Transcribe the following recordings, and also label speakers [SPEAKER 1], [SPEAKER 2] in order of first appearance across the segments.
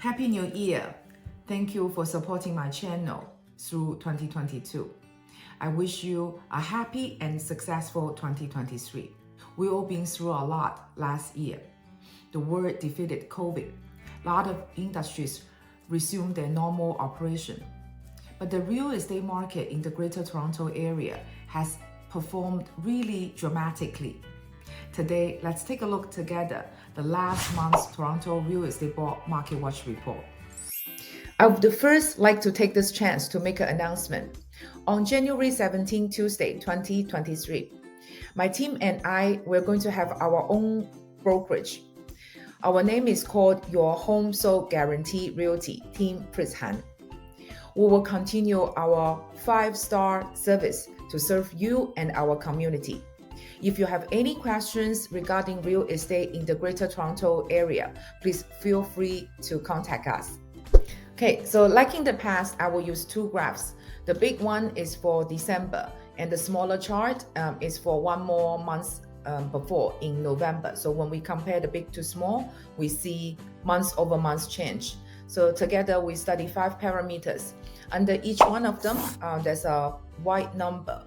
[SPEAKER 1] Happy New Year! Thank you for supporting my channel through 2022. I wish you a happy and successful 2023. We all been through a lot last year. The world defeated COVID. A lot of industries resumed their normal operation. But the real estate market in the Greater Toronto area has performed really dramatically. Today, let's take a look together the last month's Toronto Real Estate Board Market Watch report. I would first like to take this chance to make an announcement. On January 17, Tuesday, 2023, my team and I were going to have our own brokerage. Our name is called Your Home Sold Guarantee Realty, Team Pris Han. We will continue our 5-star service to serve you and our community. If you have any questions regarding real estate in the Greater Toronto area, please feel free to contact us. Okay, so like in the past, I will use two graphs. The big one is for December, and the smaller chart is for one more month before in November. So when we compare the big to small, we see month-over-month change. So together we study 5 parameters. Under each one of them, there's a white number.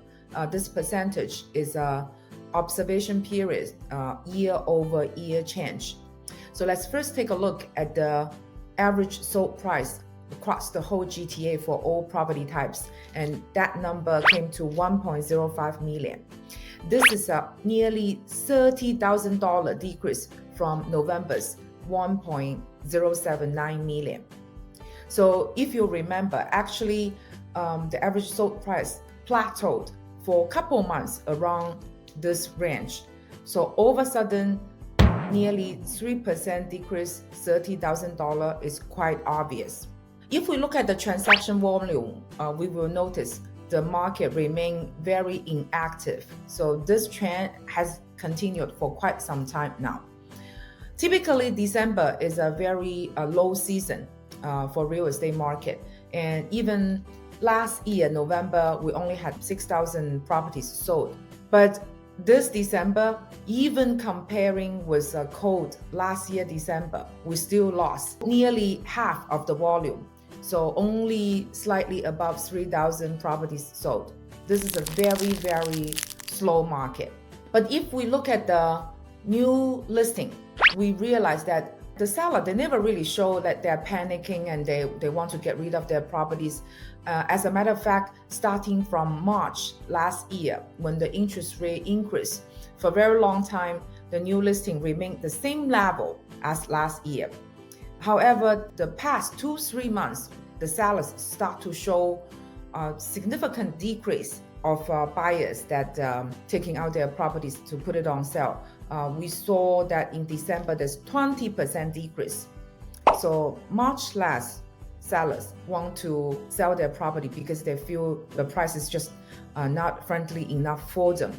[SPEAKER 1] This percentage is observation period, year-over-year change. So let's first take a look at the average sold price across the whole GTA for all property types, and that number came to $1.05 million. This is a nearly $30,000 decrease from November's $1.079 million. So if you remember, actually the average sold price plateaued for a couple months around this range. So all of a sudden, nearly 3% decrease, $30,000 is quite obvious. If we look at the transaction volume, we will notice the market remain very inactive. So this trend has continued for quite some time now. Typically, December is a very low season for real estate market. And even last year, November, we only had 6,000 properties sold. But this December, even comparing with a cold last year December, we still lost nearly half of the volume. So only slightly above 3,000 properties sold. This is a very, very slow market. But if we look at the new listing, we realize that the seller, they never really show that they're panicking and they want to get rid of their properties. As a matter of fact, starting from March last year, when the interest rate increased, for a very long time, the new listing remained the same level as last year. However, the past 2-3 months, the sellers start to show a significant decrease of buyers that taking out their properties to put it on sale. We saw that in December, there's 20% decrease. So much less sellers want to sell their property because they feel the price is just not friendly enough for them.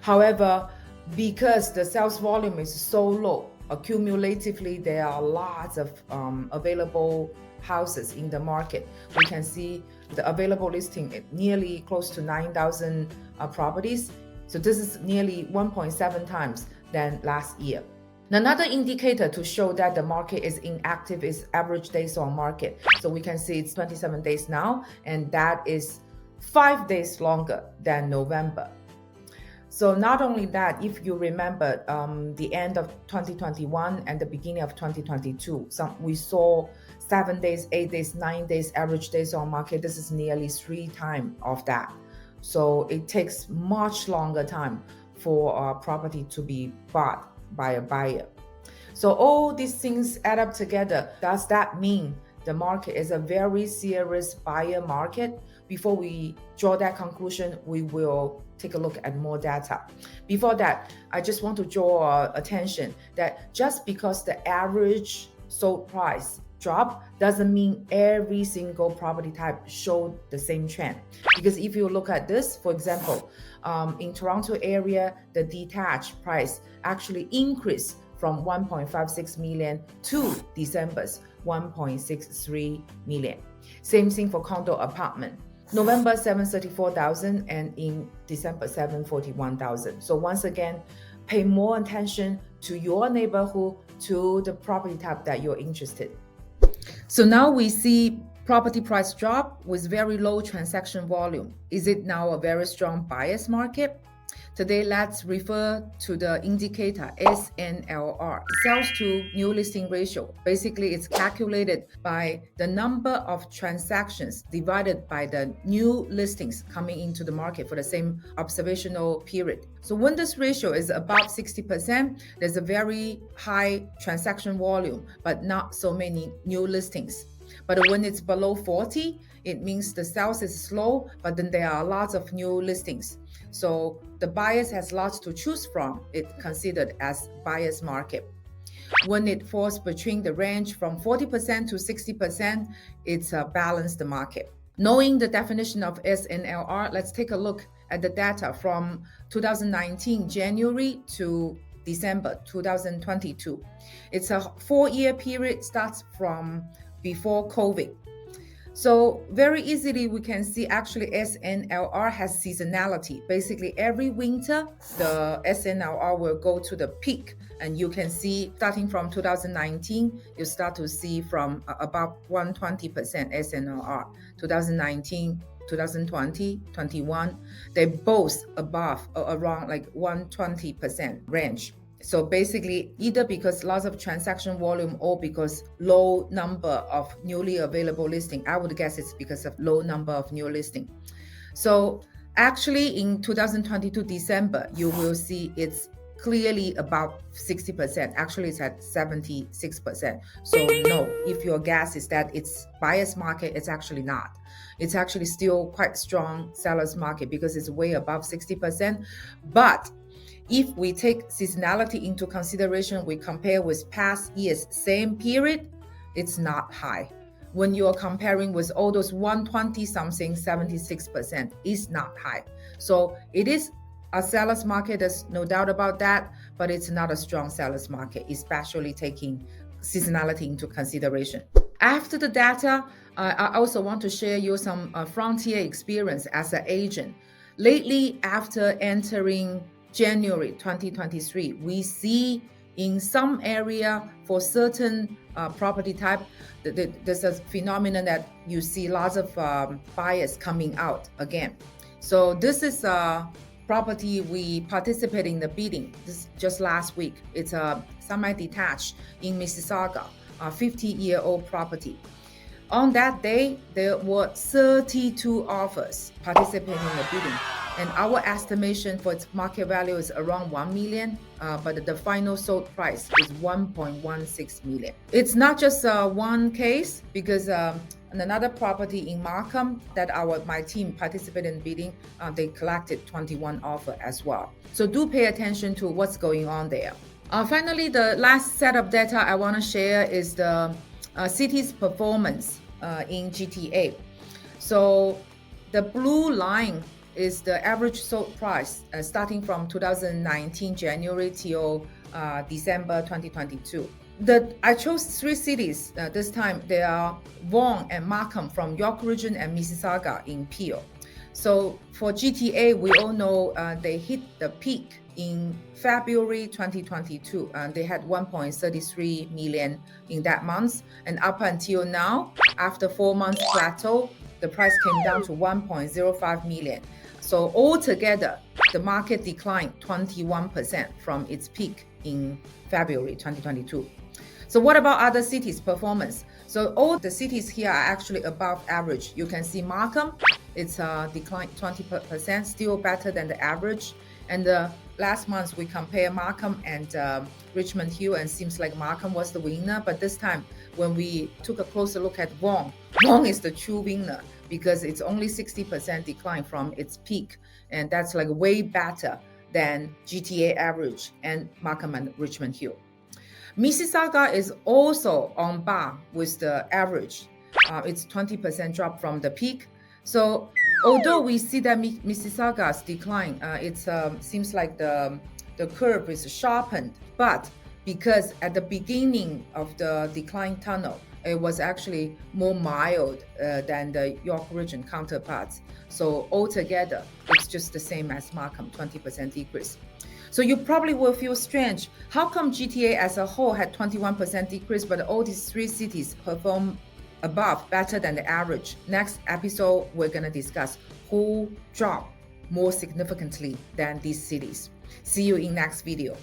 [SPEAKER 1] However, because the sales volume is so low, accumulatively there are lots of available houses in the market. We can see the available listing at nearly close to 9,000 properties. So this is nearly 1.7 times than last year. Another indicator to show that the market is inactive is average days on market. So we can see it's 27 days now, and that is 5 days longer than November. So not only that, if you remember the end of 2021 and the beginning of 2022, we saw 7 days, 8 days, 9 days average days on market. This is nearly 3 times of that. So it takes much longer time for a property to be bought by a buyer. So all these things add up together. Does that mean the market is a very serious buyer market? Before we draw that conclusion, we will take a look at more data. Before that, I just want to draw attention that just because the average sold price drop doesn't mean every single property type showed the same trend. Because if you look at this, for example, in Toronto area, the detached price actually increased from 1.56 million to December's 1.63 million. Same thing for condo apartment. November 734,000 and in December 741,000. So once again, pay more attention to your neighborhood, to the property type that you're interested in. So now we see property price drop with very low transaction volume. Is it now a very strong buyer's market? Today, let's refer to the indicator SNLR, sales to new listing ratio. Basically, it's calculated by the number of transactions divided by the new listings coming into the market for the same observational period. So when this ratio is above 60%, there's a very high transaction volume, but not so many new listings. But when it's below 40, it means the sales is slow, but then there are lots of new listings. So the buyers has lots to choose from. It's considered as buyer's market. When it falls between the range from 40% to 60%, it's a balanced market. Knowing the definition of SNLR, let's take a look at the data from 2019 January to December 2022. It's a 4-year period, starts from before COVID. So very easily we can see actually SNLR has seasonality. Basically every winter the SNLR will go to the peak, and you can see starting from 2019 you start to see from about 120% SNLR. 2019, 2020, 21, they're both above or around like 120% range. So basically, either because lots of transaction volume or because low number of newly available listing. I would guess it's because of low number of new listing. So actually in 2022 December, you will see it's clearly about 60%. Actually, it's at 76%. So no, if your guess is that it's buyer's market, it's actually not. It's actually still quite strong seller's market because it's way above 60%. But if we take seasonality into consideration, we compare with past years, same period, it's not high. When you are comparing with all those 120 something, 76% is not high. So it is a seller's market, there's no doubt about that, but it's not a strong seller's market, especially taking seasonality into consideration. After the data, I also want to share you some frontier experience as an agent. Lately, after entering January 2023, we see in some area for certain property type, there's a phenomenon that you see lots of buyers coming out again. So this is a property we participate in the bidding this just last week. It's a semi-detached in Mississauga, a 50-year-old property. On that day, there were 32 offers participating in the bidding. And our estimation for its market value is around 1 million, but the final sold price is 1.16 million. It's not just one case, because another property in Markham that my team participated in bidding, they collected 21 offers as well. So do pay attention to what's going on there. Finally, the last set of data I want to share is the city's performance in GTA. So the blue line is the average sold price starting from 2019 January till December 2022. I chose 3 cities this time. They are Vaughan and Markham from York Region and Mississauga in Peel. So for GTA, we all know they hit the peak in February 2022. They had 1.33 million in that month. And up until now, after 4 months plateau, the price came down to 1.05 million. So altogether, the market declined 21% from its peak in February 2022. So what about other cities' performance? So all the cities here are actually above average. You can see Markham, it's declined 20%, still better than the average. And last month we compare Markham and Richmond Hill, and seems like Markham was the winner. But this time, when we took a closer look at Vaughan, Vaughan is the true winner because it's only 60% decline from its peak, and that's like way better than GTA average and Markham and Richmond Hill. Mississauga is also on par with the average. It's 20% drop from the peak. So although we see that Mississauga's decline, it seems like the curve is sharpened, but because at the beginning of the decline tunnel, it was actually more mild than the York Region counterparts. So altogether, it's just the same as Markham, 20% decrease. So you probably will feel strange. How come GTA as a whole had 21% decrease, but all these three cities perform above, better than the average? Next episode, we're going to discuss who dropped more significantly than these cities. See you in next video.